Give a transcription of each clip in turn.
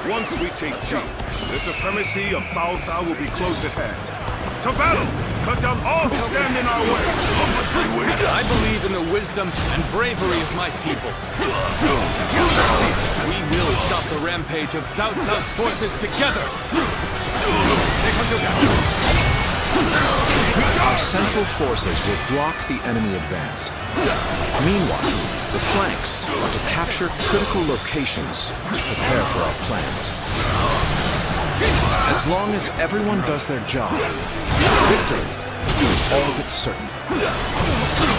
Once we take Qi, the supremacy of Cao Cao will be close at hand. To battle! Cut down all who stand in our way! I believe in the wisdom and bravery of my people. We will stop the rampage of Cao Cao's forces together! Our central forces will block the enemy advance. Meanwhile, the flanks are to capture critical locations to prepare for our plans. As long as everyone does their job, victory is all but certain.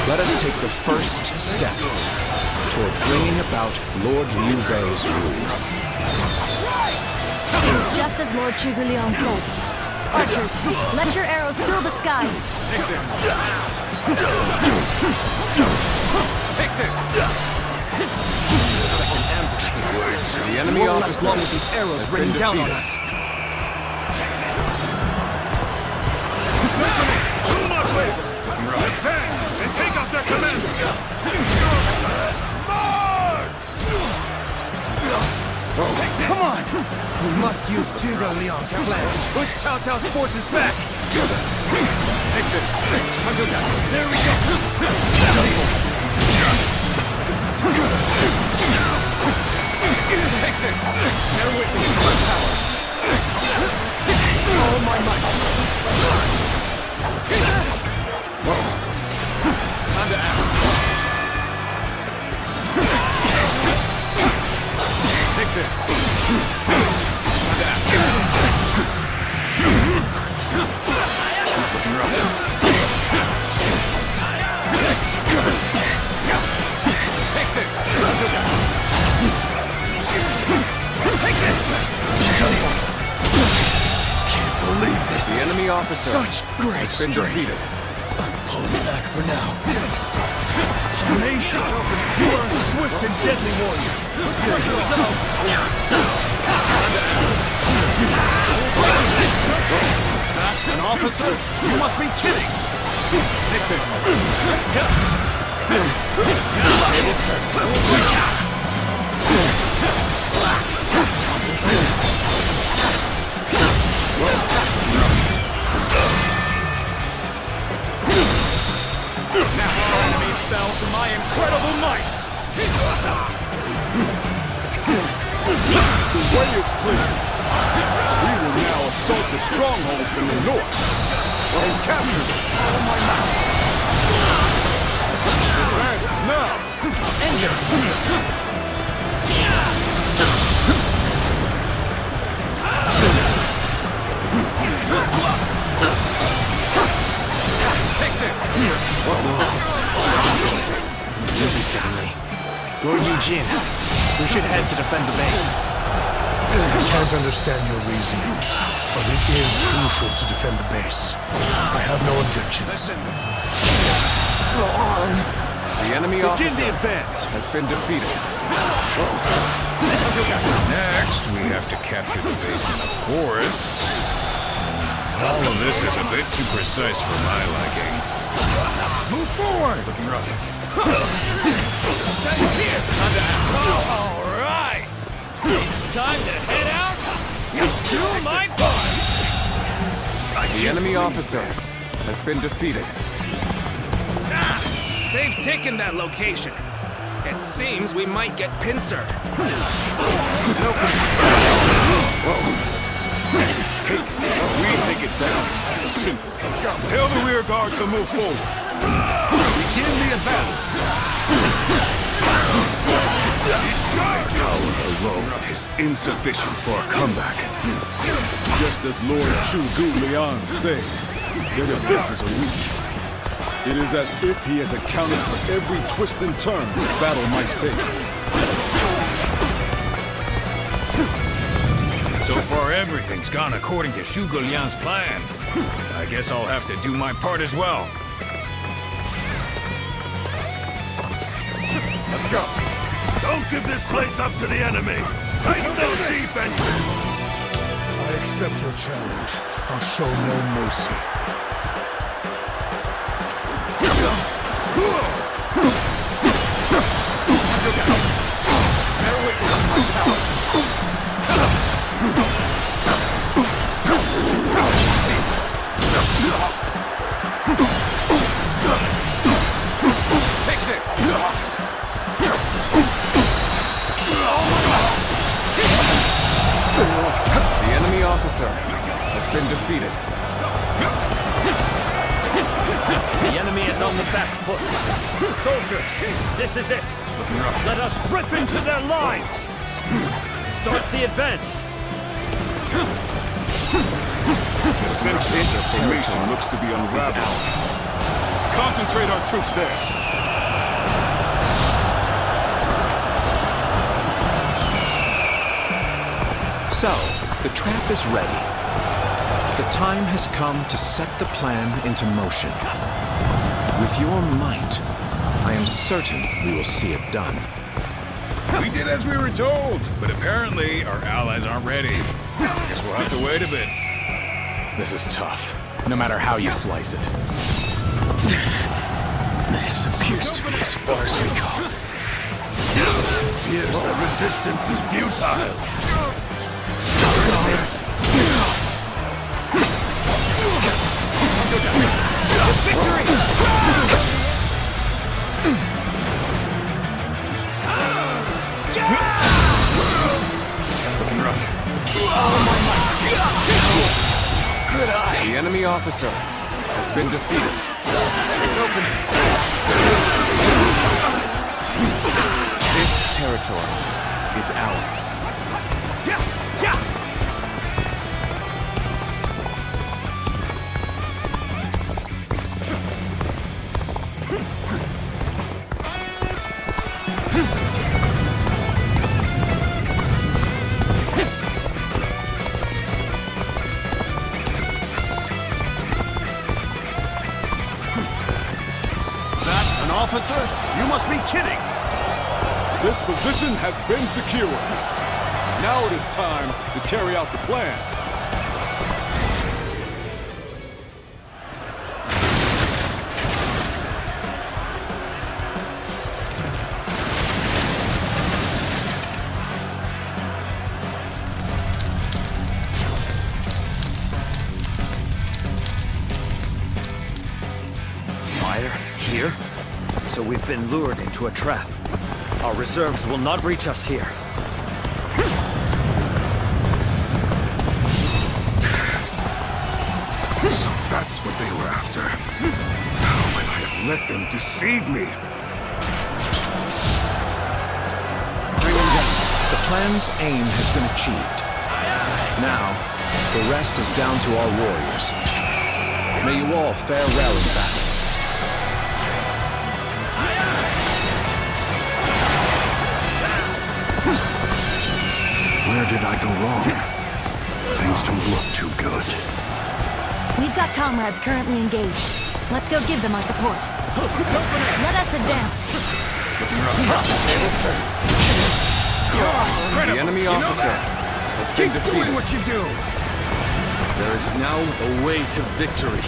Let us take the first step toward bringing about Lord Liu Bei's rule. It's just as Lord Zhuge Liang said. Archers, let your arrows fill the sky. Take this! Take this! The enemy officer long with these arrows raining down on us. Do not waver! Advance and take out their commander! March! Come on! We must use Zhuge Liang's plan to push Cao Cao's forces back! Take this! There we go! Take this! Bear witness to my power! All my might! Time to act! Take this! Time to act! Looking rough. Take this! Take this! Can't believe this. The enemy officer Such great has been defeated. I'm pulling back for now. Amazing! You are a swift and deadly warrior. That's an officer? You must be kidding! Take this! Table's turn. Now our enemies fell to my incredible might! The way is clear. We will now assault the strongholds in the north and capture them. Advance now! End this! Take this! Easy, suddenly. Lord Eugene, we should head to defend the base. I can't understand your reasoning, but it is crucial to defend the base. I have no objections. Go on. The enemy Begin officer the advance! has been defeated. Next, we have to capture the base in the forest. All of this is a bit too precise for my liking. Move forward! Looking rough. Time to act. All right! It's time to head out to my farm! The enemy officer has been defeated. They've taken that location. It seems we might get pincered. It's taken. We take it down. Simple. Let's go. Tell the rear guard to move forward. Begin the advance. Power alone is insufficient for a comeback. Just as Lord Zhuge Liang said, their defenses are weak. It is as if he has accounted for every twist and turn the battle might take. So far, everything's gone according to Zhuge Liang's plan. I guess I'll have to do my part as well. Let's go. Don't give this place up to the enemy. Tighten those defenses. I accept your challenge. I'll show no mercy. officer has been defeated. The enemy is on the back foot. Soldiers, this is it. Let us rip into their lines. Start the advance. The center of their formation looks to be unraveled. Concentrate our troops there. So, the trap is ready. The time has come to set the plan into motion. With your might, I am certain we will see it done. We did as we were told, but apparently our allies aren't ready. Guess we'll have to wait a bit. This is tough, no matter how you slice it. This appears to be as far as we go. Here's the resistance is futile. Looking rough. Good eye. The enemy officer has been defeated. This territory is ours. Officer, you must be kidding! This position has been secured. Now it is time to carry out the plan. Fire here? So we've been lured into a trap. Our reserves will not reach us here. So that's what they were after. How could I have let them deceive me? Bring him down. The plan's aim has been achieved. Now, the rest is down to our warriors. May you all fare well in battle. Where did I go wrong? Things don't look too good. We've got comrades currently engaged. Let's go give them our support. Let us advance. The enemy officer has been defeated. Doing what you do! There is now a way to victory.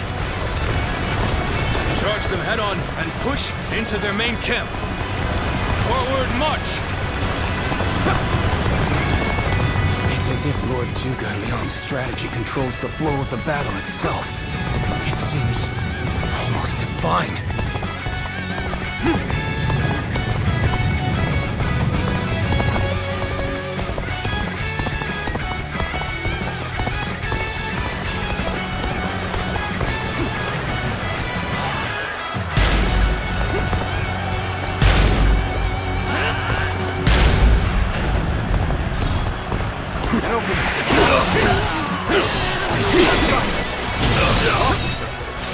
Charge them head on and push into their main camp. Forward march! It's as if Lord Zhuge Liang's strategy controls the flow of the battle itself. It seems almost divine.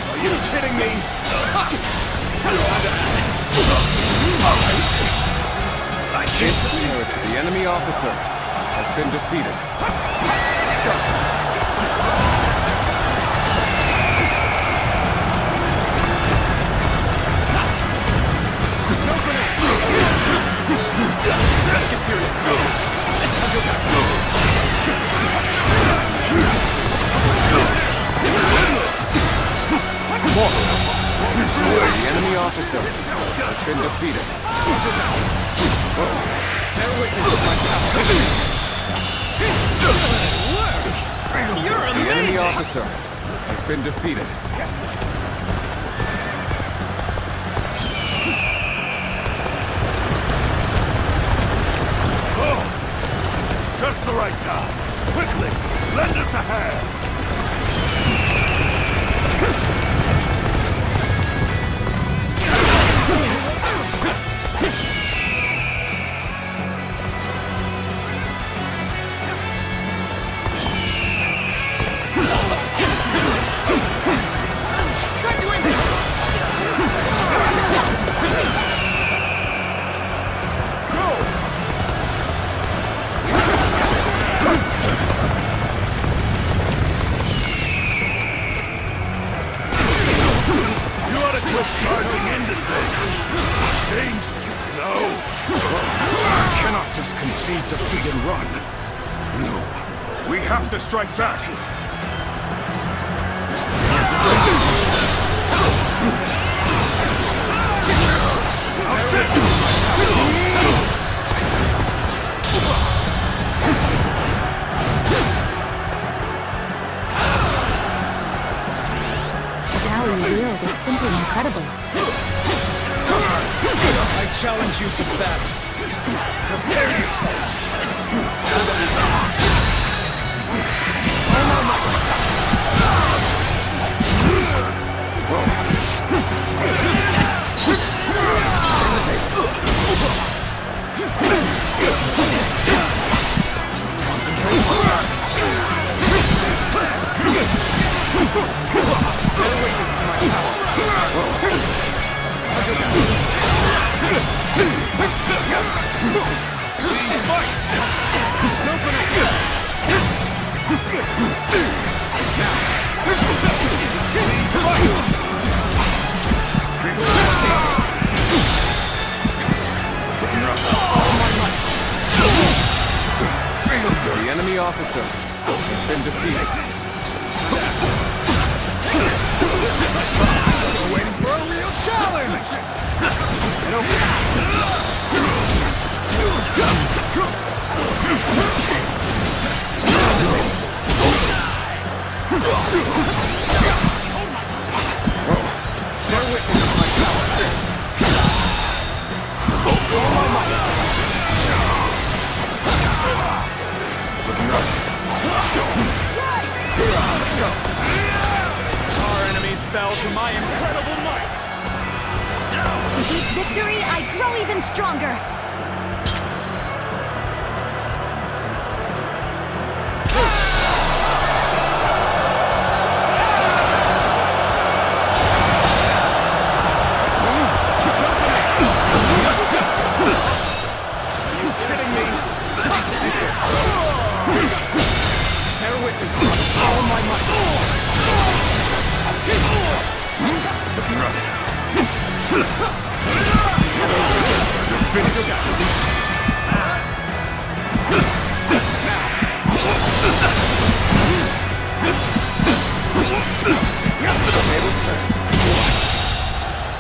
Are you kidding me? This territory, the enemy officer has been defeated. Let's go. Let's get serious. The enemy officer has been defeated. Bear witness of my power. You're The amazing! enemy officer has been defeated. Just the right time. Quickly, Lend us a hand! Defeat and run. No, we have to strike back. How you wield, it's simply incredible. I challenge you to battle. Prepare yourself! The enemy officer has been defeated. We're waiting for a real challenge! Bear witness to my power. All my might. Looking rough. Let's go. Our enemies fell to my incredible might. With each victory, I grow even stronger.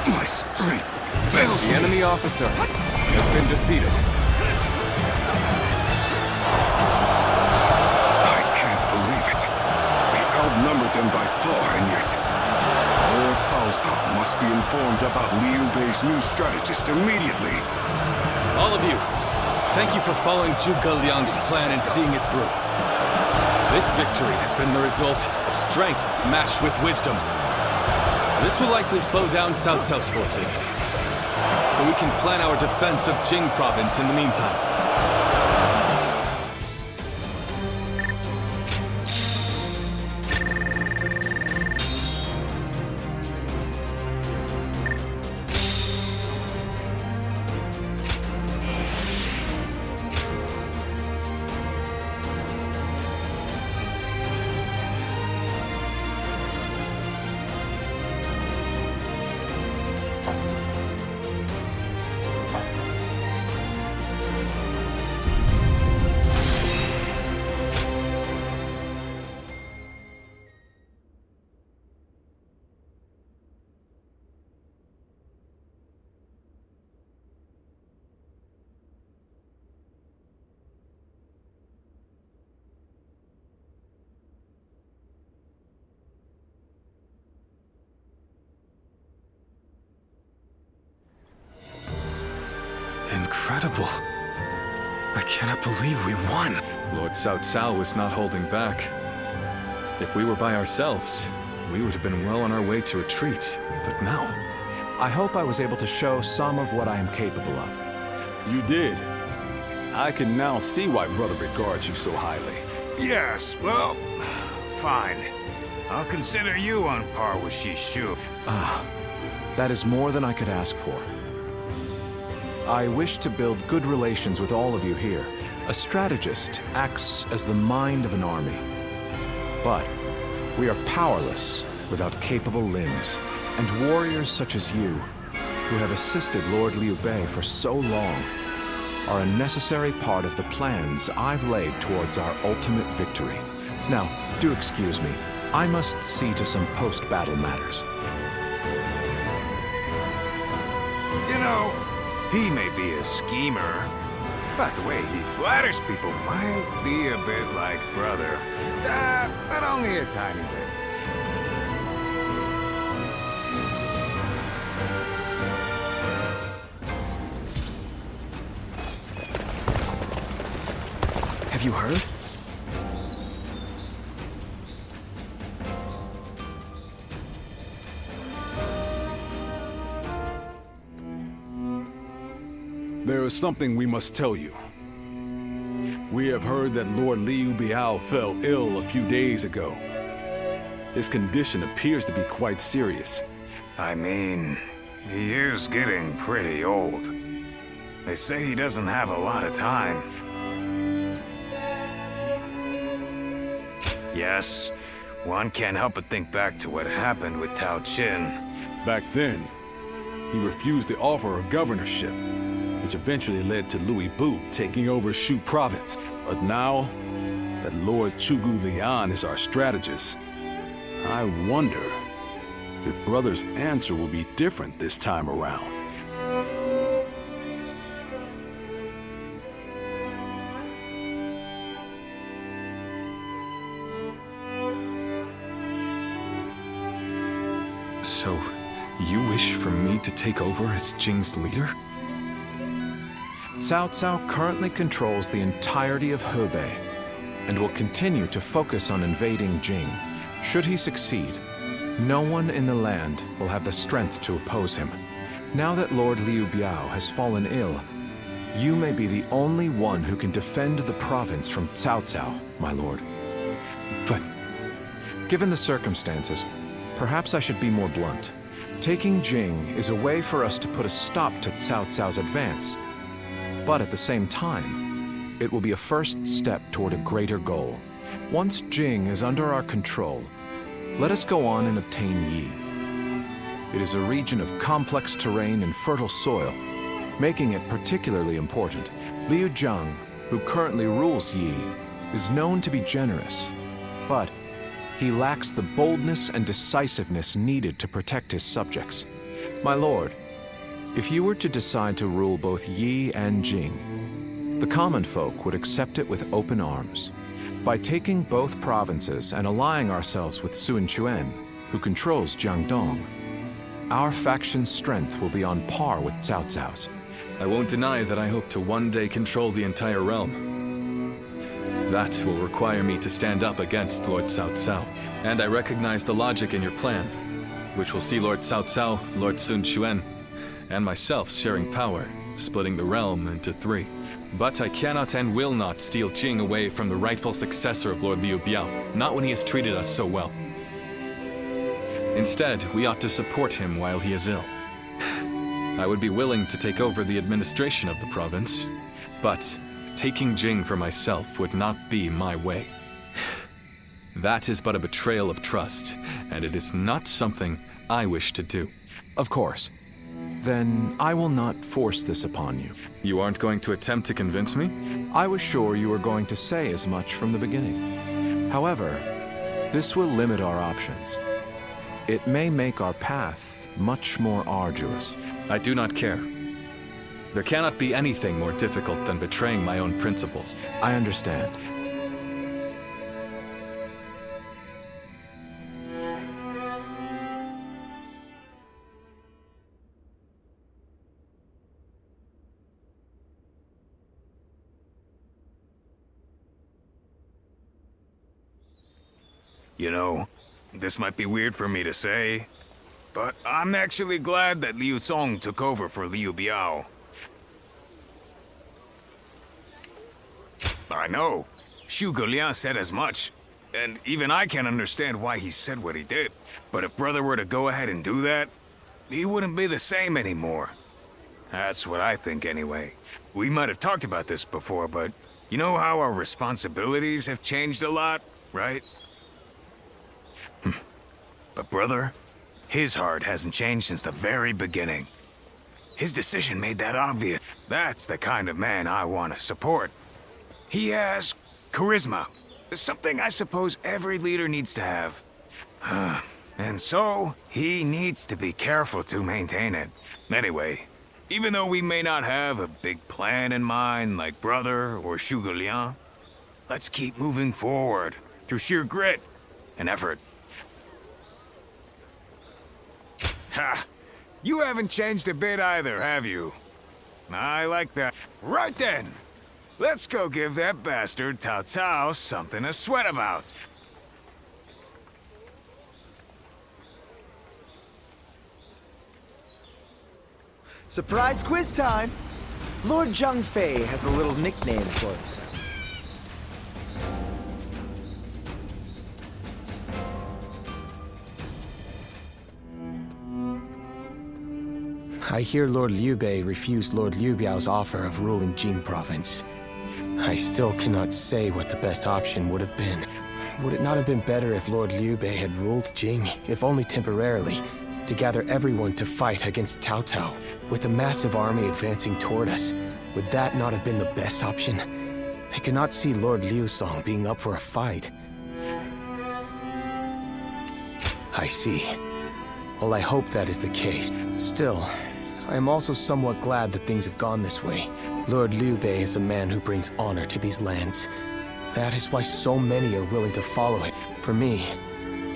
My strength fails The me. enemy officer has been defeated. I can't believe it. We outnumbered them by far, and yet Lord Cao Cao must be informed about Liu Bei's new strategist immediately. All of you, thank you for following Zhuge Liang's plan and seeing it through. This victory has been the result of strength matched with wisdom. This will likely slow down Cao Cao's forces, so we can plan our defense of Jing province in the meantime. Incredible. I cannot believe we won. Lord Cao Cao was not holding back. If we were by ourselves, we would have been well on our way to retreat. But now... I hope I was able to show some of what I am capable of. You did. I can now see why Brother regards you so highly. Yes, well, fine. I'll consider you on par with Shishu. That is more than I could ask for. I wish to build good relations with all of you here. A strategist acts as the mind of an army. But we are powerless without capable limbs. And warriors such as you, who have assisted Lord Liu Bei for so long, are a necessary part of the plans I've laid towards our ultimate victory. Now, do excuse me. I must see to some post-battle matters. You know, he may be a schemer, but the way he flatters people might be a bit like Brother. But only a tiny bit. Have you heard? There is something we must tell you. We have heard that Lord Liu Bei fell ill a few days ago. His condition appears to be quite serious. I mean, he is getting pretty old. They say he doesn't have a lot of time. Yes, one can't help but think back to what happened with Cao Cao. Back then, he refused the offer of governorship, which eventually led to Liu Bei taking over Shu province. But now that Lord Chugu Lian is our strategist, I wonder if Brother's answer will be different this time around. So, you wish for me to take over as Jing's leader? Cao Cao currently controls the entirety of Hebei and will continue to focus on invading Jing. Should he succeed, no one in the land will have the strength to oppose him. Now that Lord Liu Bei has fallen ill, you may be the only one who can defend the province from Cao Cao, my lord. But... Given the circumstances, perhaps I should be more blunt. Taking Jing is a way for us to put a stop to Cao Cao's advance. But at the same time, it will be a first step toward a greater goal. Once Jing is under our control, let us go on and obtain Yi. It is a region of complex terrain and fertile soil, making it particularly important. Liu Zhang, who currently rules Yi, is known to be generous, but he lacks the boldness and decisiveness needed to protect his subjects. My lord, if you were to decide to rule both Yi and Jing, the common folk would accept it with open arms. By taking both provinces and allying ourselves with Sun Jian, who controls Jiangdong, our faction's strength will be on par with Cao Cao's. I won't deny that I hope to one day control the entire realm. That will require me to stand up against Lord Cao Cao. And I recognize the logic in your plan, which will see Lord Cao Cao, Lord Sun Jian, and myself sharing power, splitting the realm into 3. But I cannot and will not steal Jing away from the rightful successor of Lord Liu Bei, not when he has treated us so well. Instead, we ought to support him while he is ill. I would be willing to take over the administration of the province, but taking Jing for myself would not be my way. That is but a betrayal of trust, and it is not something I wish to do. Of course. Then I will not force this upon you. You aren't going to attempt to convince me? I was sure you were going to say as much from the beginning. However, this will limit our options. It may make our path much more arduous. I do not care. There cannot be anything more difficult than betraying my own principles. I understand. You know, this might be weird for me to say, but I'm actually glad that Liu Song took over for Liu Bei. I know. Zhuge Liang said as much. And even I can't understand why he said what he did. But if brother were to go ahead and do that, he wouldn't be the same anymore. That's what I think anyway. We might have talked about this before, but you know how our responsibilities have changed a lot, right? But brother, his heart hasn't changed since the very beginning. His decision made that obvious. That's the kind of man I want to support. He has charisma. Something I suppose every leader needs to have. And so, he needs to be careful to maintain it. Anyway, even though we may not have a big plan in mind like brother or Zhuge Liang, let's keep moving forward through sheer grit and effort. Ha! You haven't changed a bit either, have you? I like that. Right then! Let's go give that bastard Cao Cao something to sweat about. Surprise quiz time! Lord Zhang Fei has a little nickname for himself. I hear Lord Liu Bei refused Lord Liu Biao's offer of ruling Jing province. I still cannot say what the best option would have been. Would it not have been better if Lord Liu Bei had ruled Jing, if only temporarily, to gather everyone to fight against Cao Cao? With a massive army advancing toward us, would that not have been the best option? I cannot see Lord Liu Song being up for a fight. I see. Well, I hope that is the case. Still, I am also somewhat glad that things have gone this way. Lord Liu Bei is a man who brings honor to these lands. That is why so many are willing to follow him. For me,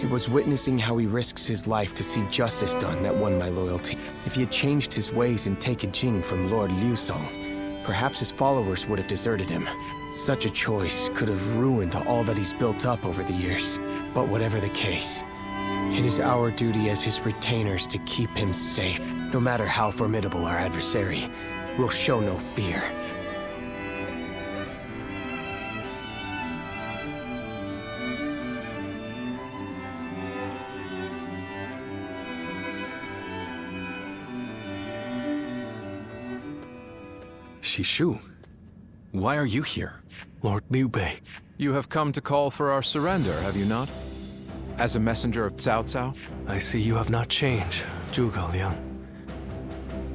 it was witnessing how he risks his life to see justice done that won my loyalty. If he had changed his ways and taken Jing from Lord Liu Song, perhaps his followers would have deserted him. Such a choice could have ruined all that he's built up over the years. But whatever the case, it is our duty as his retainers to keep him safe. No matter how formidable our adversary, we'll show no fear. Shishu, why are you here? Lord Liu Bei, you have come to call for our surrender, have you not? As a messenger of Cao Cao? I see you have not changed, Zhuge Liang.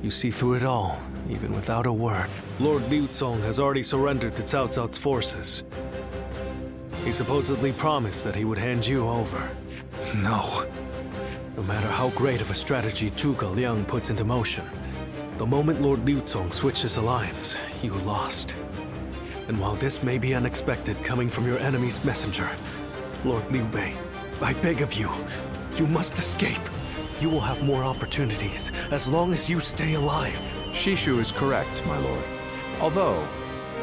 You see through it all, even without a word. Lord Liu Song has already surrendered to Cao Cao's forces. He supposedly promised that he would hand you over. No. No matter how great of a strategy Zhuge Liang puts into motion, the moment Lord Liu Song switched his alliance, you lost. And while this may be unexpected coming from your enemy's messenger, Lord Liu Bei, I beg of you, you must escape. You will have more opportunities as long as you stay alive. Shishu is correct, my lord. Although,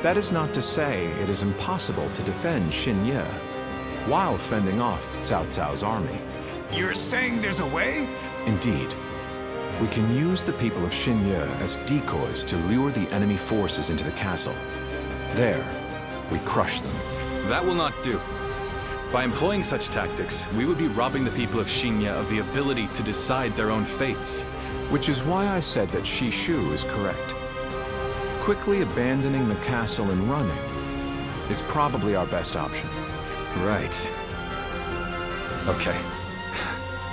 that is not to say it is impossible to defend Xinye while fending off Cao Cao's army. You're saying there's a way? Indeed. We can use the people of Xinye as decoys to lure the enemy forces into the castle. There, we crush them. That will not do. By employing such tactics, we would be robbing the people of Xinye of the ability to decide their own fates. Which is why I said that Shishu is correct. Quickly abandoning the castle and running is probably our best option. Right. Okay.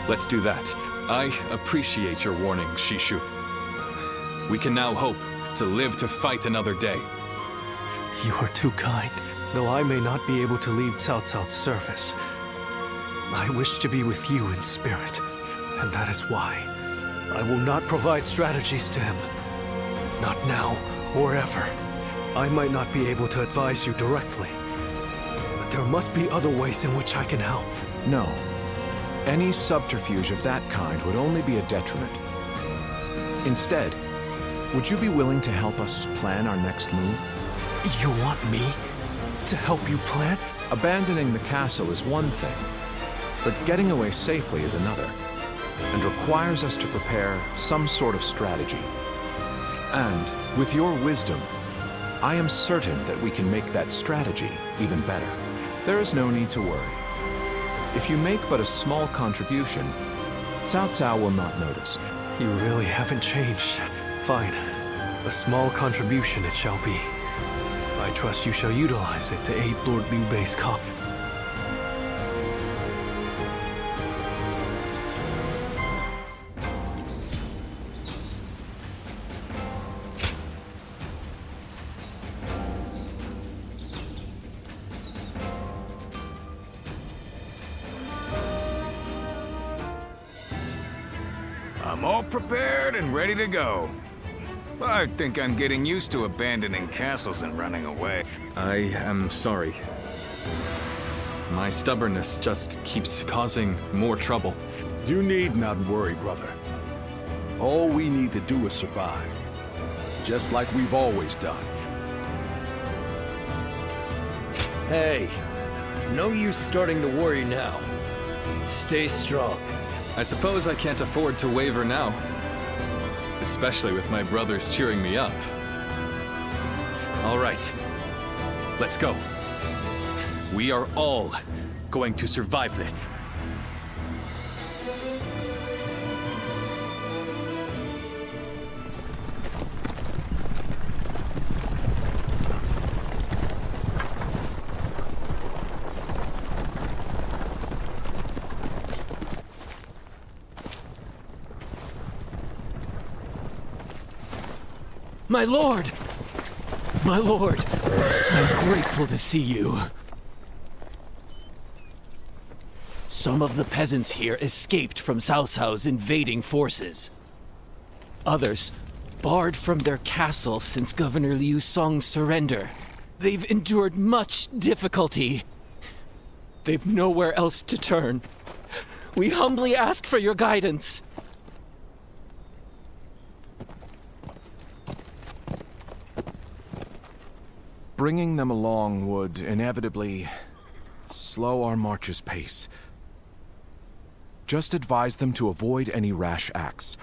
Let's do that. I appreciate your warning, Shishu. We can now hope to live to fight another day. You are too kind. Though I may not be able to leave Cao Cao's service, I wish to be with you in spirit, and that is why I will not provide strategies to him. Not now or ever. I might not be able to advise you directly, but there must be other ways in which I can help. No. Any subterfuge of that kind would only be a detriment. Instead, would you be willing to help us plan our next move? You want me to help you plan? Abandoning the castle is one thing, but getting away safely is another, and requires us to prepare some sort of strategy. And, with your wisdom, I am certain that we can make that strategy even better. There is no need to worry. If you make but a small contribution, Cao Cao will not notice. You really haven't changed. Fine. A small contribution it shall be. I trust you shall utilize it to aid Lord Liu Bei's cause. I'm all prepared and ready to go. I think I'm getting used to abandoning castles and running away. I am sorry. My stubbornness just keeps causing more trouble. You need not worry, brother. All we need to do is survive. Just like we've always done. Hey, no use starting to worry now. Stay strong. I suppose I can't afford to waver now. Especially with my brothers cheering me up. All right, let's go. We are all going to survive this. My lord! My lord! I'm grateful to see you. Some of the peasants here escaped from Cao Cao's invading forces. Others barred from their castle since Governor Liu Song's surrender. They've endured much difficulty. They've nowhere else to turn. We humbly ask for your guidance. Bringing them along would inevitably slow our march's pace. Just advise them to avoid any rash acts.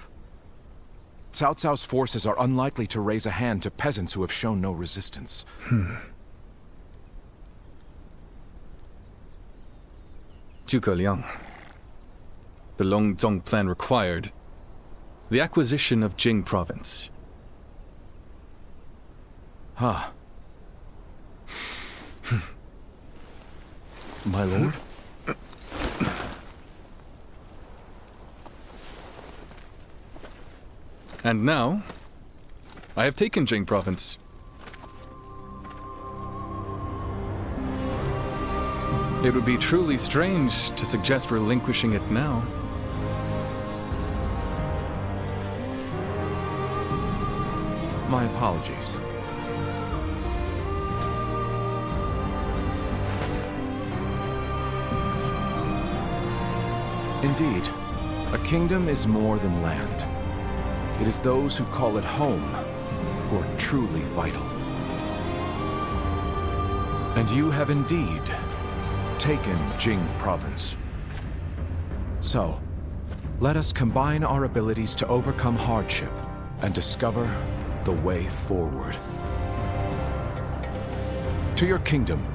Cao Cao's forces are unlikely to raise a hand to peasants who have shown no resistance. Zhuge Liang. The Longzong plan required the acquisition of Jing province. Huh. My lord? And now, I have taken Jing province. It would be truly strange to suggest relinquishing it now. My apologies. Indeed, a kingdom is more than land. It is those who call it home who are truly vital. And you have indeed taken Jing province. So, let us combine our abilities to overcome hardship and discover the way forward. To your kingdom,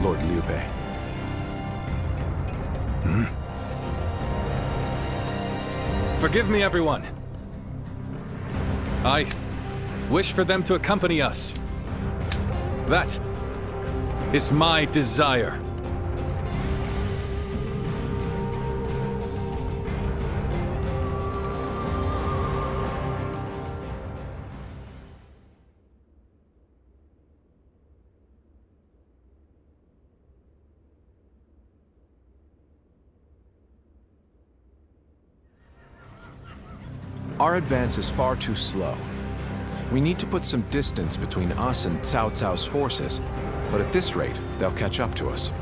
Lord Liu Bei. Forgive me, everyone. I wish for them to accompany us. That is my desire. Our advance is far too slow. We need to put some distance between us and Cao Cao's forces, but at this rate, they'll catch up to us.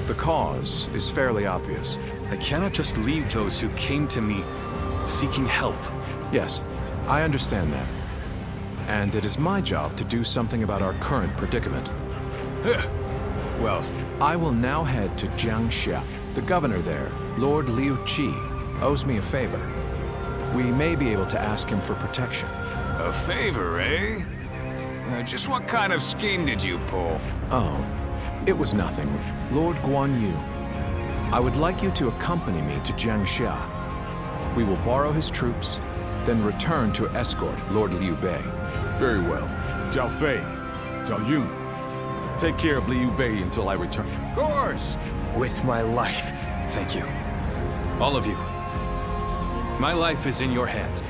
The cause is fairly obvious. I cannot just leave those who came to me seeking help. Yes, I understand that. And it is my job to do something about our current predicament. Well, I will now head to Jiangxia The governor there, Lord Liu Qi, owes me a favor. We may be able to ask him for protection. A favor, eh? Just what kind of scheme did you pull? Oh, it was nothing. Lord Guan Yu. I would like you to accompany me to Jiangxia. We will borrow his troops, then return to escort Lord Liu Bei. Very well. Zhao Fei, Zhao Yun, take care of Liu Bei until I return. Of course! With my life. Thank you. All of you. My life is in your hands.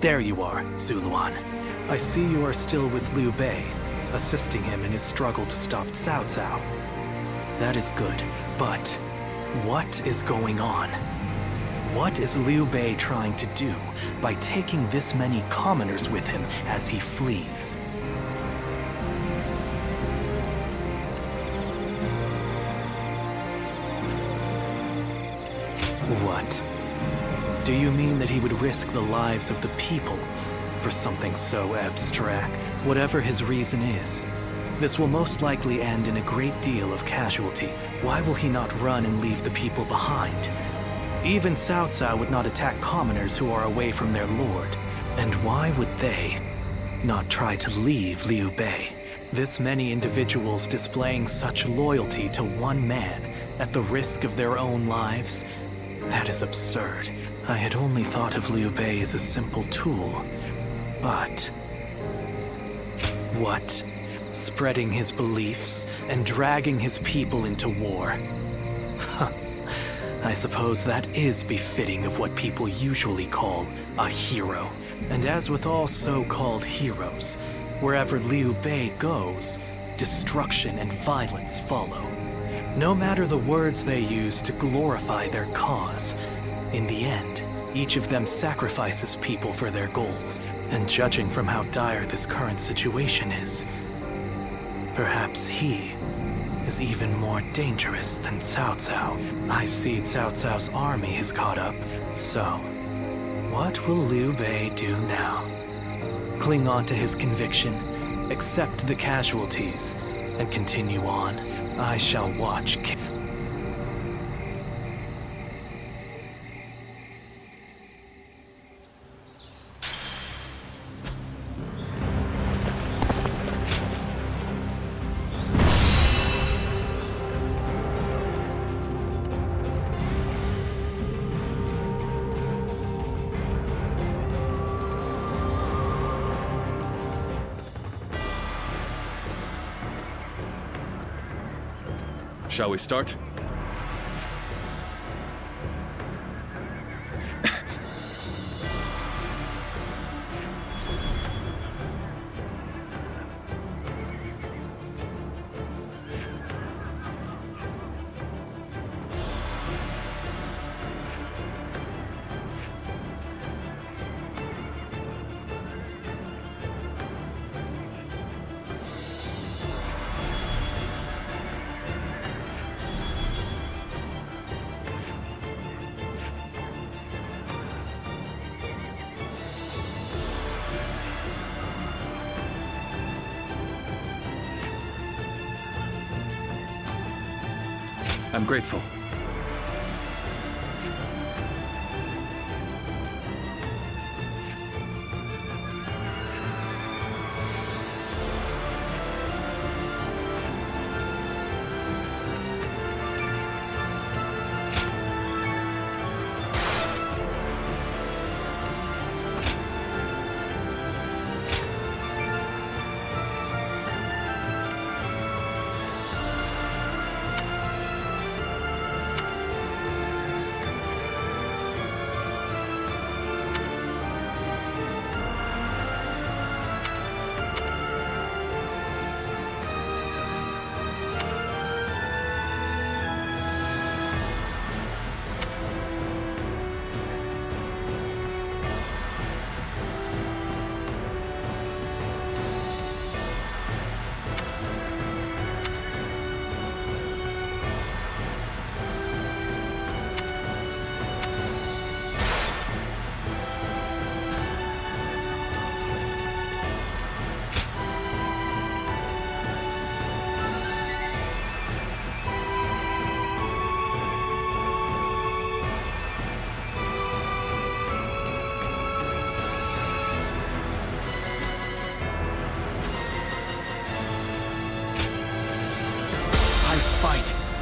There you are, Zuluan. I see you are still with Liu Bei, assisting him in his struggle to stop Cao Cao. That is good, but what is going on? What is Liu Bei trying to do by taking this many commoners with him as he flees? What? Do you mean that he would risk the lives of the people for something so abstract? Whatever his reason is, this will most likely end in a great deal of casualty. Why will he not run and leave the people behind? Even Cao Cao would not attack commoners who are away from their lord. And why would they not try to leave Liu Bei? This many individuals displaying such loyalty to one man at the risk of their own lives? That is absurd. I had only thought of Liu Bei as a simple tool, but... What? Spreading his beliefs and dragging his people into war? Huh. I suppose that is befitting of what people usually call a hero. And as with all so-called heroes, wherever Liu Bei goes, destruction and violence follow. No matter the words they use to glorify their cause, in the end, each of them sacrifices people for their goals. And judging from how dire this current situation is, perhaps he is even more dangerous than Cao Cao. I see Cao Cao's army has caught up, so what will Liu Bei do now? Cling on to his conviction, accept the casualties, and continue on. I shall watch. Shall we start? I'm grateful.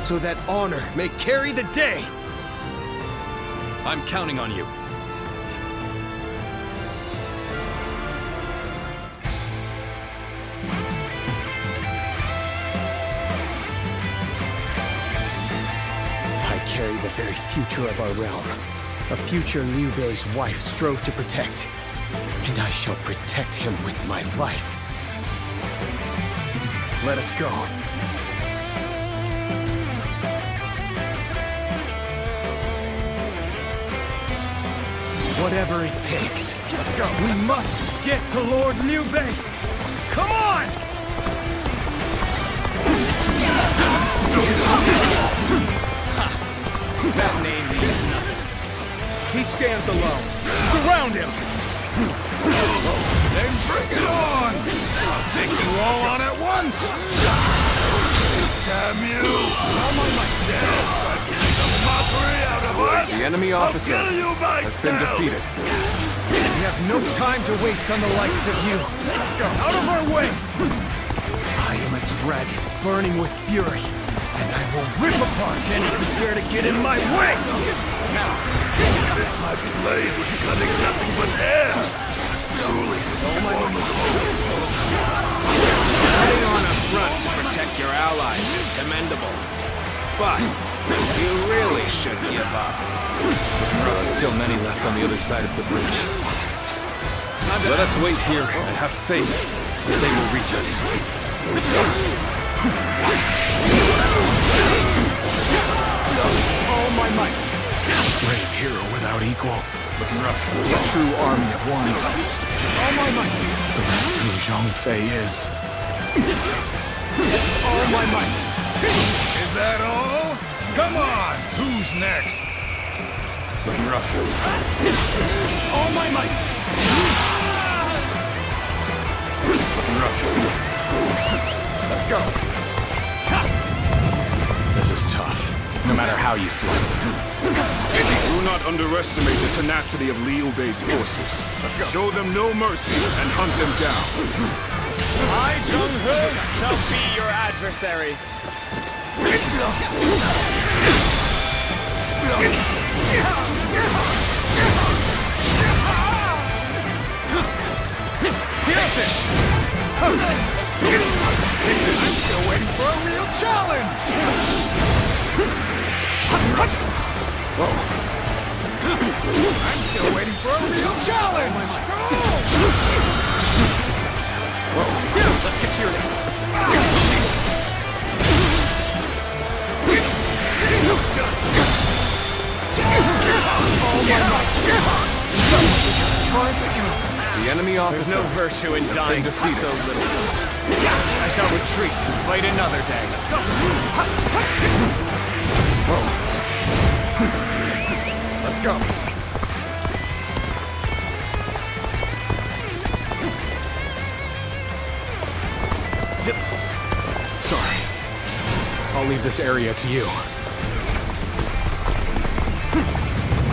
so that honor may carry the day! I'm counting on you. I carry the very future of our realm. A future Liu Bei's wife strove to protect. And I shall protect him with my life. Let us go. Whatever it takes. Let's go. We must get to Lord Liu Bei! Come on! That name means nothing. He stands alone. Surround him! Then bring it on! I'll take you all on at once! Damn you! All my might! The mockery out of us! The enemy officer I'll kill you has been myself! defeated. We have no time to waste on the likes of you. Let's go. Out of our way! I am a dragon burning with fury, and I will rip apart any who dare to get in my way! Now, My blade was cutting nothing but air! Truly, Putting on a front to protect your allies is commendable. But you really should give up. There are still many left on the other side of the bridge. Let us wait here and have faith that they will reach us. all my might. Brave hero without equal. looking rough. A true army of one. All my might. So that's who Zhang Fei is. All my might. Is that all? Come on! Who's next? Looking rough. All my might. Looking rough. Let's go. This is tough, no matter how you slice it. Do not underestimate the tenacity of Liu Bei's forces. Let's go. Show them no mercy and hunt them down. I, Zheng He, shall be your adversary. Take this! I'm still waiting for a real challenge! I'm still waiting for a real challenge! Let's get serious. This is as far as I go. The enemy There's officer no virtue in has dying been defeated. so little. I shall retreat and fight another day. Let's go. Sorry. I'll leave this area to you.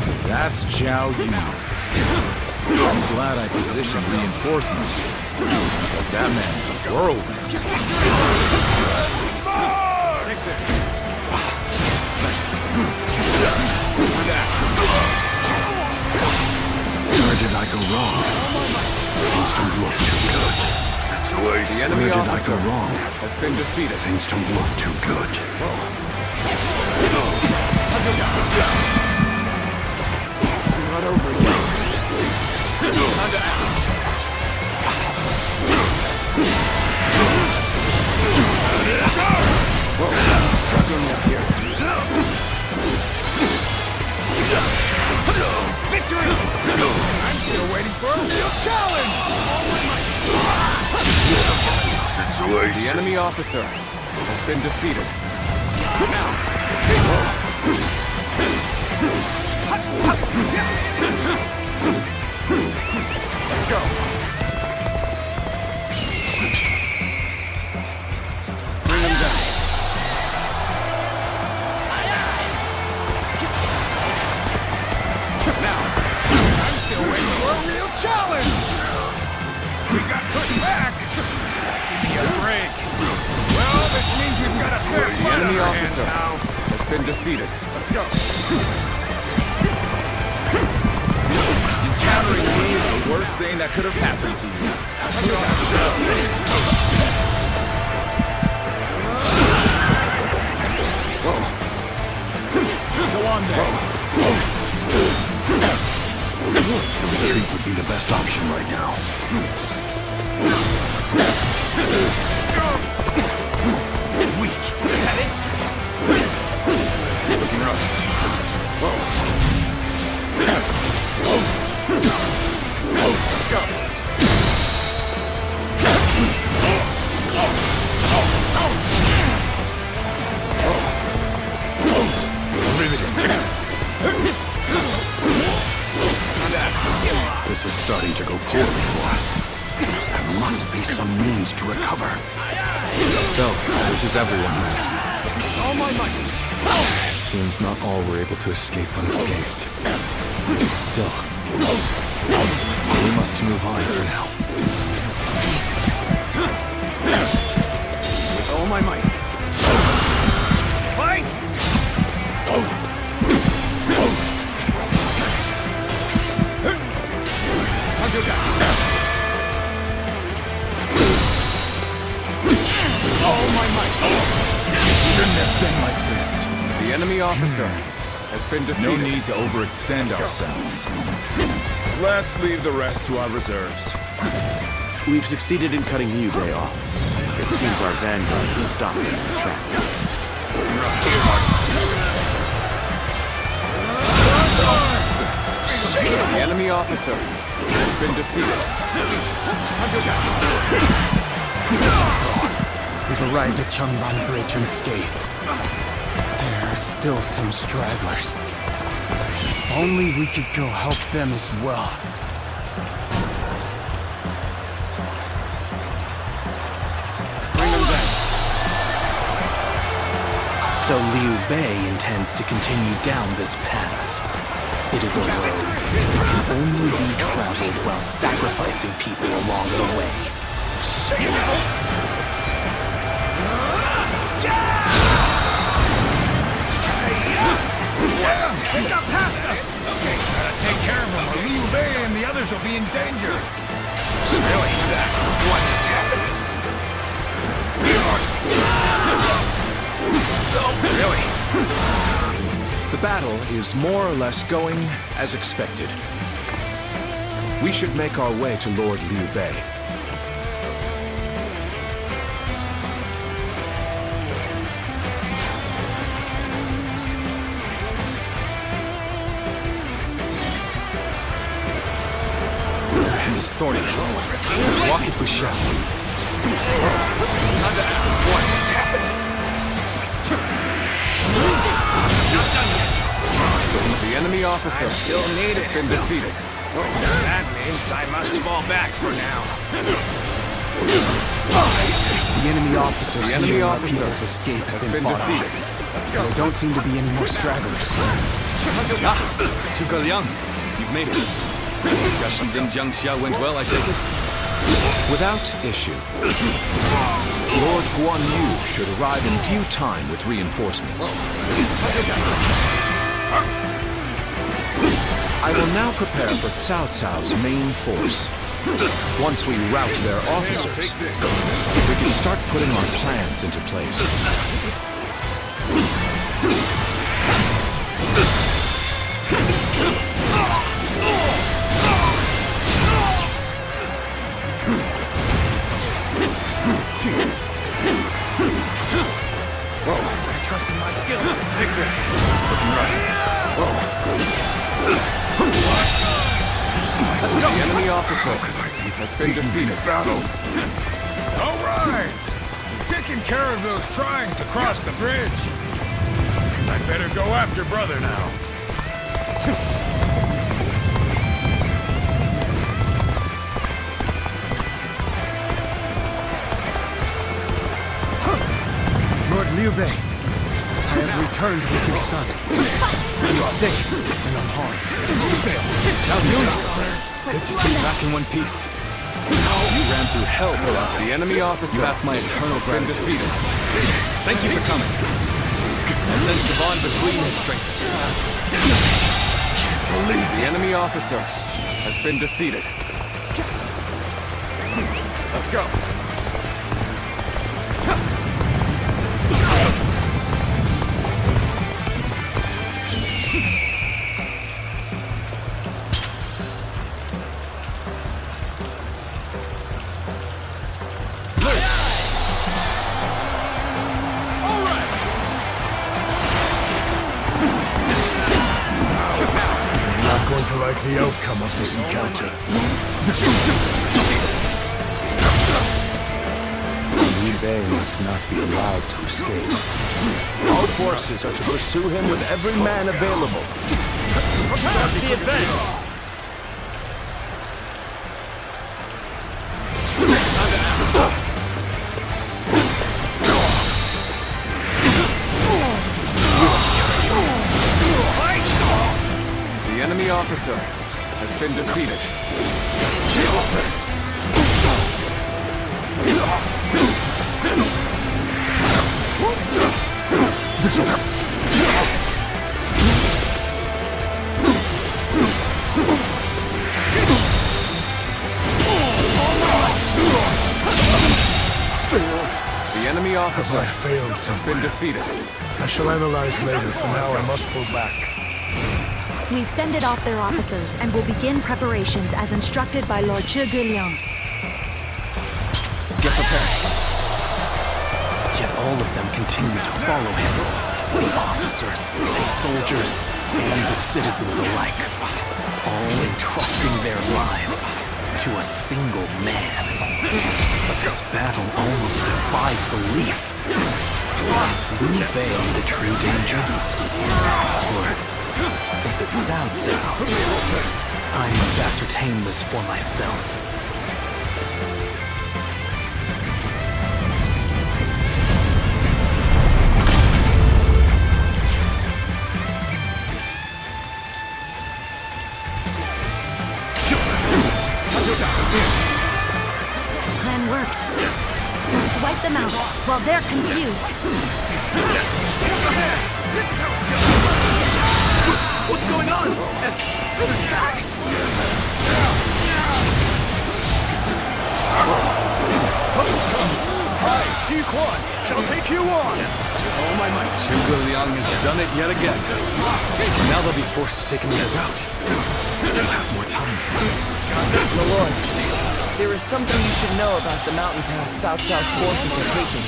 So that's Zhao Yu. I'm glad I positioned reinforcements here. Because that man's a whirlwind. Take this. Where did I go wrong? Things don't look too good. The enemy Where did I officer go wrong? has been defeated. Things don't look too good. It's not over yet. Time to act. I'm struggling up here. Victory! I'm still waiting for a real challenge! The enemy officer has been defeated. Let's go. Bring him down. Now, I'm still waiting for a real challenge! We got pushed back! Give me a break. Well this means we've got a spare The enemy officer has been defeated. Let's go. Encountering me is the worst thing that could have happened to you. Go on there. The retreat would be the best option right now. Weak. Is that it? Looking rough. Let's go. This is starting to go poorly for us. There must be some means to recover. So, this is everyone. All my might. It seems not all were able to escape unscathed. Still, we must move on for now. With all my might. Fight! All my might. Shouldn't have been like this. The enemy officer has been defeated. No need to overextend ourselves. Let's leave the rest to our reserves. We've succeeded in cutting Liu Bei off. It seems our vanguard is stopped in their tracks. The enemy officer has been defeated. We've arrived at Changban Bridge unscathed. There are still some stragglers. If only we could go help them as well. Bring them down. So Liu Bei intends to continue down this path. It is a road that can only be traveled while sacrificing people along the way. They got past us! Okay, gotta take care of them or Liu Bei and the others will be in danger. Really? What just happened? Really? The battle is more or less going as expected. We should make our way to Lord Liu Bei. This thorny walk if we shall. What just happened? Not done yet. The enemy officer Still need has been defeated. That means I must fall back for now. The enemy officers The enemy here in officer People's escape has have been fought defeated. off. Let's go. There don't seem to be any more stragglers. Zhuge Liang, you've made it. Discussions in Jiangxia went well, I take it? Without issue. Lord Guan Yu should arrive in due time with reinforcements. I will now prepare for Cao Cao's main force. Once we rout their officers, we can start putting our plans into place. I trust in my skill. Take this. Looking rough. The enemy officer has been defeated. Battle. All right. Taking care of those trying to cross the bridge. I'd better go after brother now. Lord Liu Bei, I have returned with your son. He is safe and unharmed. Cao Cao, good to see you back in one piece. You ran through hell for us. The enemy officer, you have my eternal gratitude. Defeated. Thank you for coming. I sense the bond between us strengthened. The enemy officer has been defeated. Let's go. To like the outcome of this encounter. Liu Bei must not be allowed to escape. Our forces are to pursue him with every man available. Start the advance! The enemy officer has been defeated. The enemy officer has been defeated. I shall analyze later. For now, I must pull back. We've fended off their officers and will begin preparations as instructed by Lord Zhuge. Get prepared. Yet all of them continue to follow him. The officers, the soldiers, and the citizens alike. All entrusting their lives to a single man. This battle almost defies belief. Is Liu Bei the true danger? Or is it Cao Cao? I must ascertain this for myself. The plan worked. Let's wipe them out while they're confused. What's going on? Attack! I, Ji Quan, shall take you on! Oh my might. Zhuge Liang has done it yet again. Now they'll be forced to take another route. They'll have more time. My lord, there is something you should know about the mountain pass Cao Cao's forces are taking.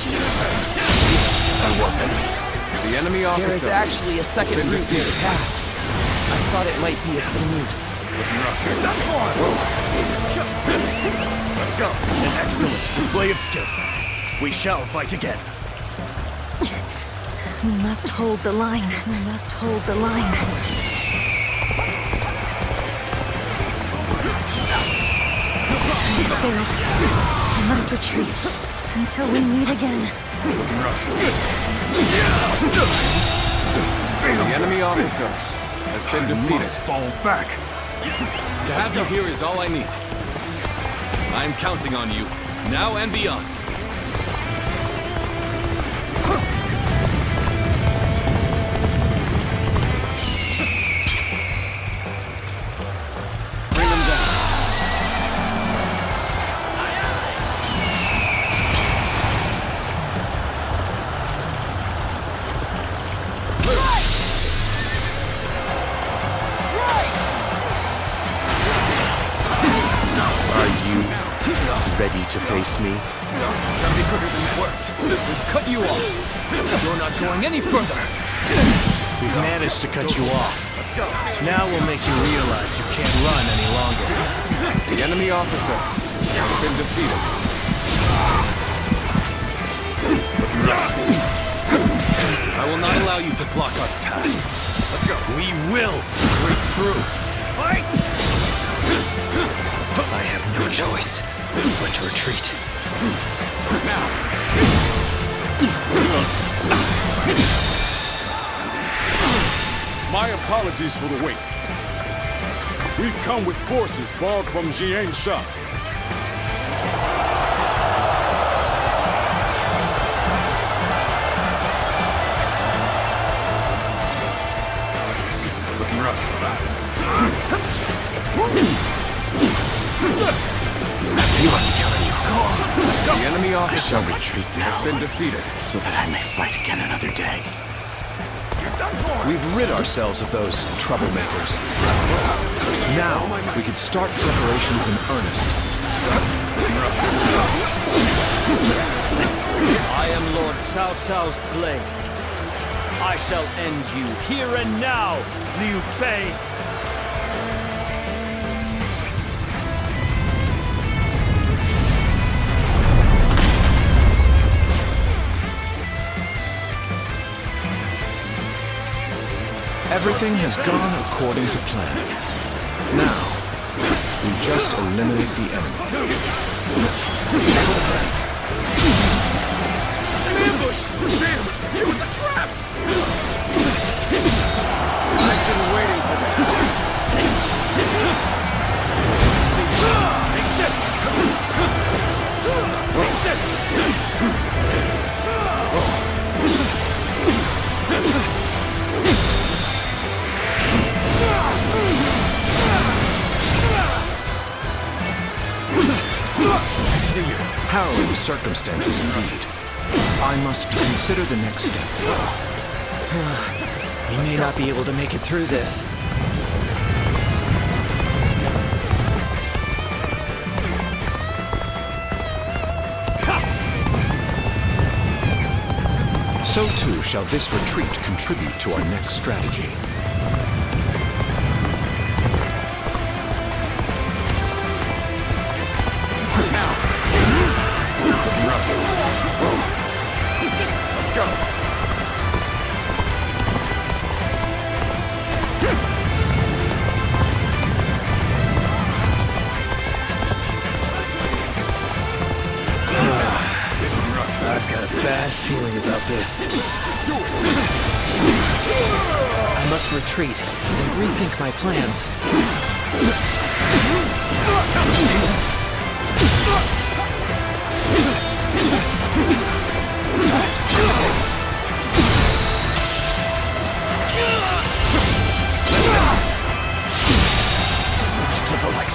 The enemy officer There is actually a second route near the pass. I thought it might be of some use. Let's go. An excellent display of skill. We shall fight again. We must hold the line. We must hold the line. She failed. I must retreat until we meet again. The enemy officer has been defeated. Must fall back. To have you here is all I need. I'm counting on you, now and beyond. Bring them down. Ready to face me? That'll be quicker than it worked. We've cut you off. You're not going any further. We've managed to cut you off. Let's go. Now we'll make you realize you can't run any longer. The enemy officer has been defeated. I will not allow you to block our path. Let's go. We will break through. Fight! I have no choice but to retreat. My apologies for the wait. We've come with forces borrowed from Jian Sha. I shall retreat now, has been defeated. so that I may fight again another day. We've rid ourselves of those troublemakers. Now, we can start preparations in earnest. I am Lord Cao Cao's blade. I shall end you here and now, Liu Bei. Everything has gone according to plan. Now, we just eliminate the enemy. An ambush! Damn! It was a trap! I've been waiting for this. Take this! Take this! I see you. Harrowing circumstances indeed. I must consider the next step. We may not be able to make it through this. So too shall this retreat contribute to our next strategy. Let's go. I've got a bad feeling about this. I must retreat and rethink my plans.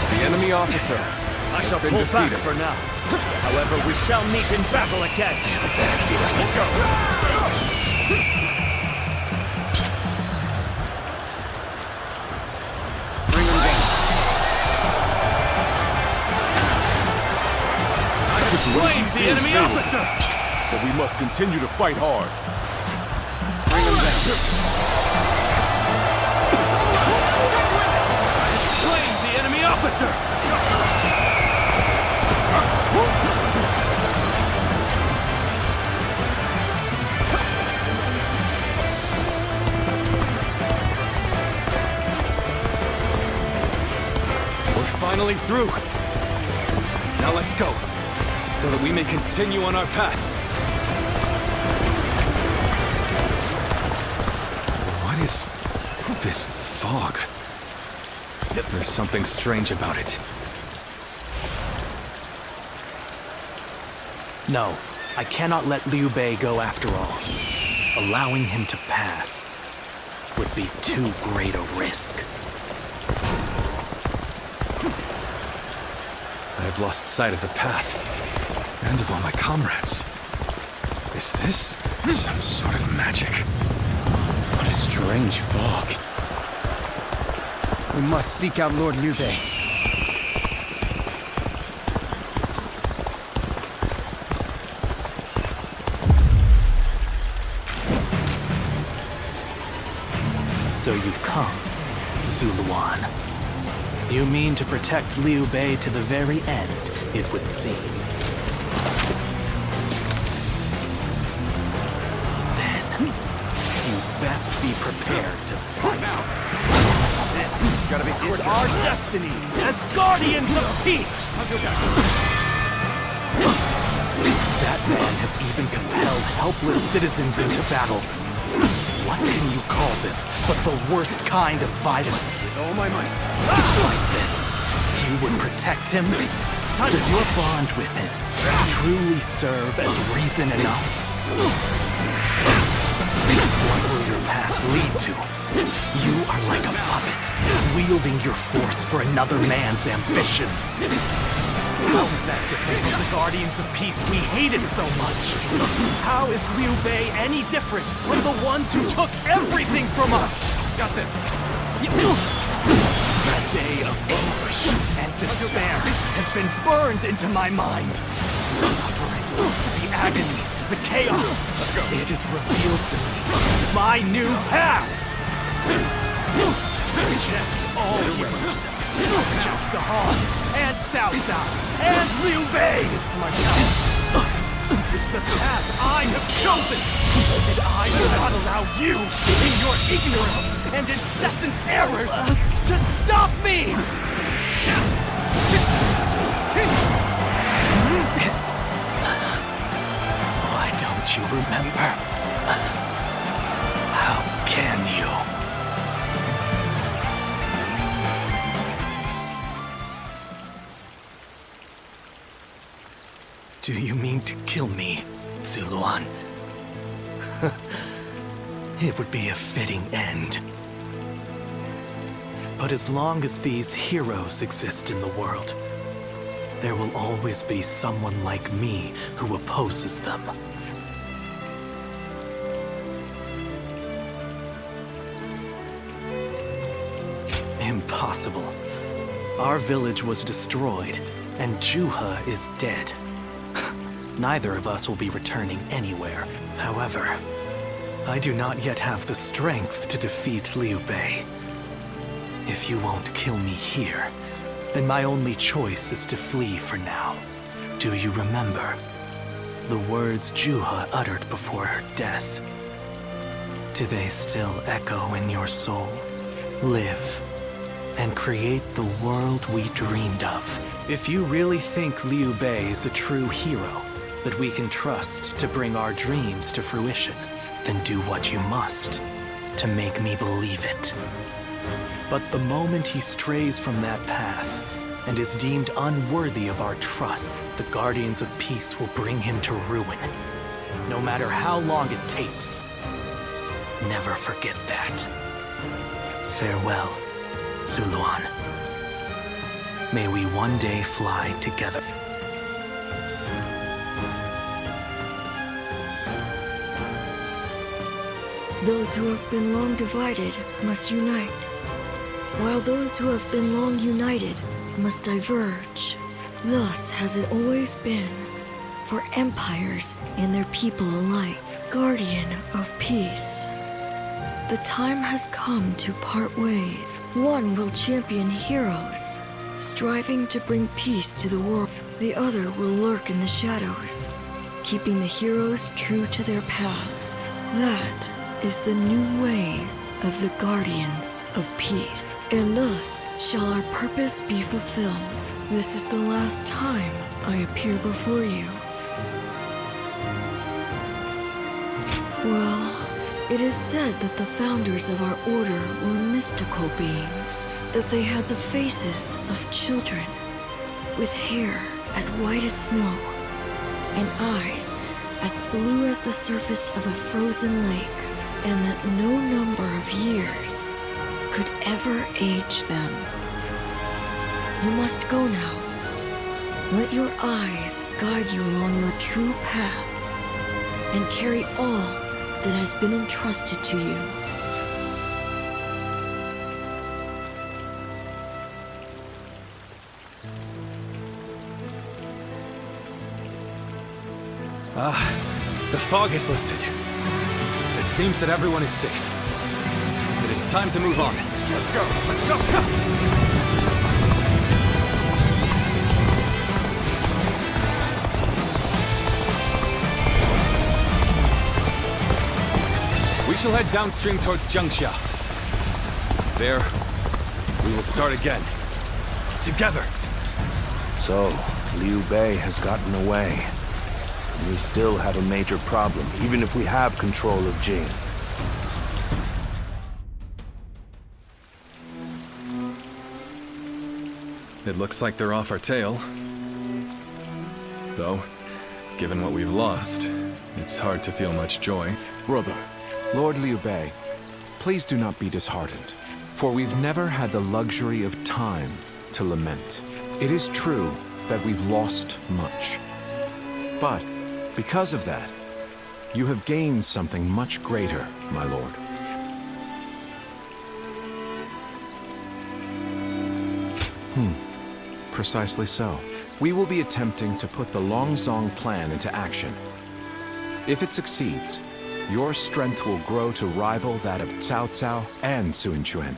The enemy officer. I shall pull back for now. However, we shall meet in battle again. Let's go. Bring him down. Slain the enemy officer! But we must continue to fight hard. Bring him down. Slain the enemy officer! We're finally through. Now let's go, so that we may continue on our path. What is this fog? There's something strange about it. No, I cannot let Liu Bei go after all. Allowing him to pass would be too great a risk. I've lost sight of the path, and of all my comrades. Is this some sort of magic? What a strange fog. We must seek out Lord Liu Bei. So you've come, Zuluan. You mean to protect Liu Bei to the very end, it would seem. Then, you'd best be prepared to fight. This is our destiny as guardians of peace! That man has even compelled helpless citizens into battle. What can you call this but the worst kind of violence? All my might. Despite this, you would protect him? Does your bond with him truly serve as reason enough? What will your path lead to? You are like a puppet, wielding your force for another man's ambitions. How is that different from the Guardians of Peace we hated so much? How is Liu Bei any different from the ones who took everything from us? Got this. The day of anguish and despair has been burned into my mind. The suffering, the agony, the chaos. It is revealed to me my new path. Reject all heroes. Reject the Han and Cao Cao and Liu Bei is to myself. It's the path I have chosen, and I will not allow you, in your ignorance and incessant errors, to stop me! Why don't you remember? How can you? Do you mean to kill me, Zuluan? It would be a fitting end. But as long as these heroes exist in the world, there will always be someone like me who opposes them. Impossible. Our village was destroyed, and Juha is dead. Neither of us will be returning anywhere. However, I do not yet have the strength to defeat Liu Bei. If you won't kill me here, then my only choice is to flee for now. Do you remember the words Juha uttered before her death? Do they still echo in your soul? Live and create the world we dreamed of. If you really think Liu Bei is a true hero that we can trust to bring our dreams to fruition, then do what you must to make me believe it. But the moment he strays from that path and is deemed unworthy of our trust, the Guardians of Peace will bring him to ruin, no matter how long it takes. Never forget that. Farewell, Zuluan. May we one day fly together. Those who have been long divided must unite, while those who have been long united must diverge. Thus has it always been, for empires and their people alike. Guardian of Peace, the time has come to part ways. One will champion heroes, striving to bring peace to the world. The other will lurk in the shadows, keeping the heroes true to their path. That is the new way of the Guardians of Peace. And thus shall our purpose be fulfilled. This is the last time I appear before you. Well, it is said that the founders of our order were mystical beings, that they had the faces of children, with hair as white as snow, and eyes as blue as the surface of a frozen lake, and that no number of years could ever age them. You must go now. Let your eyes guide you along your true path, and carry all that has been entrusted to you. The fog has lifted. It seems that everyone is safe. It is time to move on. Let's go! Let's go! Come! We shall head downstream towards Jiangxia. There, we will start again. Together. So, Liu Bei has gotten away. And we still have a major problem, even if we have control of Jing. It looks like they're off our tail. Though, given what we've lost, it's hard to feel much joy. Brother, Lord Liu Bei, please do not be disheartened, for we've never had the luxury of time to lament. It is true that we've lost much. But because of that, you have gained something much greater, my lord. Precisely so. We will be attempting to put the Longzong plan into action. If it succeeds, your strength will grow to rival that of Cao Cao and Sun Jian.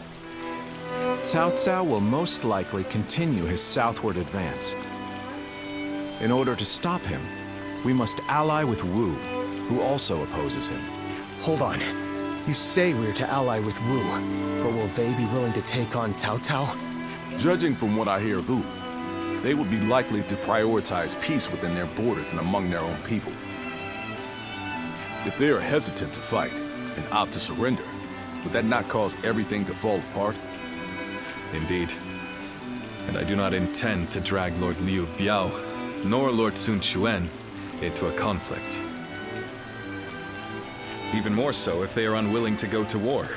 Cao Cao will most likely continue his southward advance. In order to stop him, we must ally with Wu, who also opposes him. Hold on. You say we're to ally with Wu, but will they be willing to take on Cao Cao? Judging from what I hear of Wu, they would be likely to prioritize peace within their borders and among their own people. If they are hesitant to fight and opt to surrender, would that not cause everything to fall apart? Indeed. And I do not intend to drag Lord Liu Bei, nor Lord Sun Jian, into a conflict. Even more so if they are unwilling to go to war.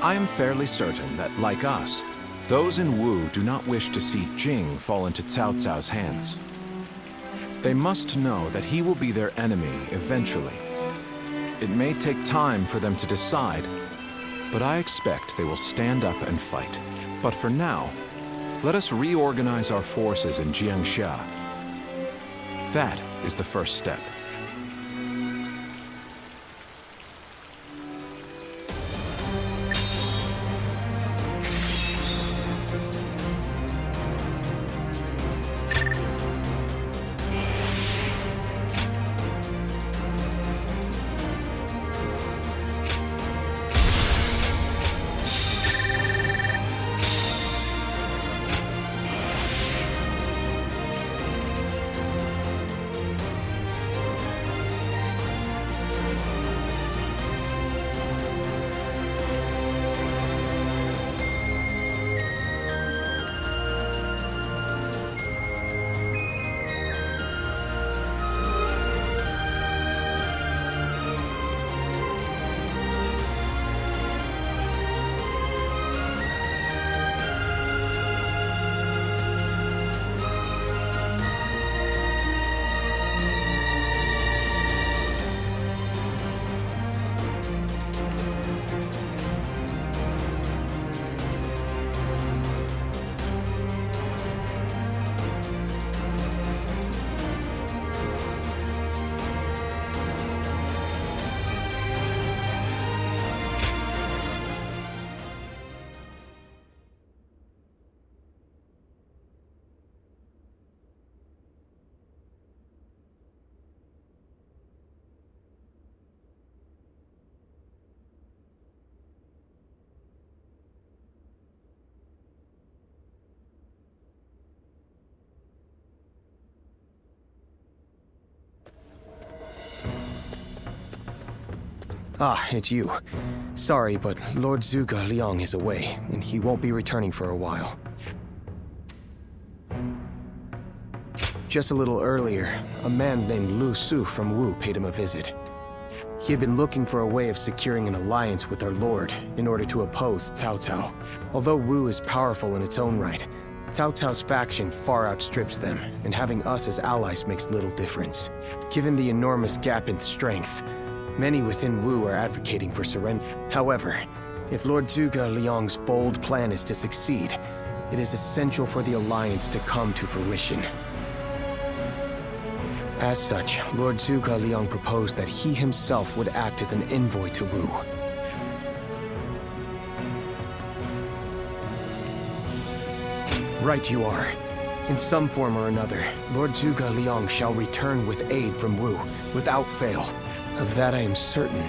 I am fairly certain that, like us, those in Wu do not wish to see Jing fall into Cao Cao's hands. They must know that he will be their enemy eventually. It may take time for them to decide, but I expect they will stand up and fight. But for now, let us reorganize our forces in Jiangxia. That is the first step. Ah, it's you. Sorry, but Lord Zhuge Liang is away, and he won't be returning for a while. Just a little earlier, a man named Lu Su from Wu paid him a visit. He had been looking for a way of securing an alliance with our lord in order to oppose Cao Cao. Although Wu is powerful in its own right, Cao Cao's faction far outstrips them, and having us as allies makes little difference. Given the enormous gap in strength, many within Wu are advocating for surrender. However, if Lord Zhuge Liang's bold plan is to succeed, it is essential for the alliance to come to fruition. As such, Lord Zhuge Liang proposed that he himself would act as an envoy to Wu. Right you are. In some form or another, Lord Zhuge Liang shall return with aid from Wu, without fail. Of that I am certain,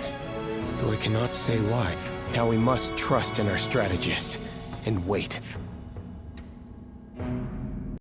though I cannot say why. Now we must trust in our strategist, and wait.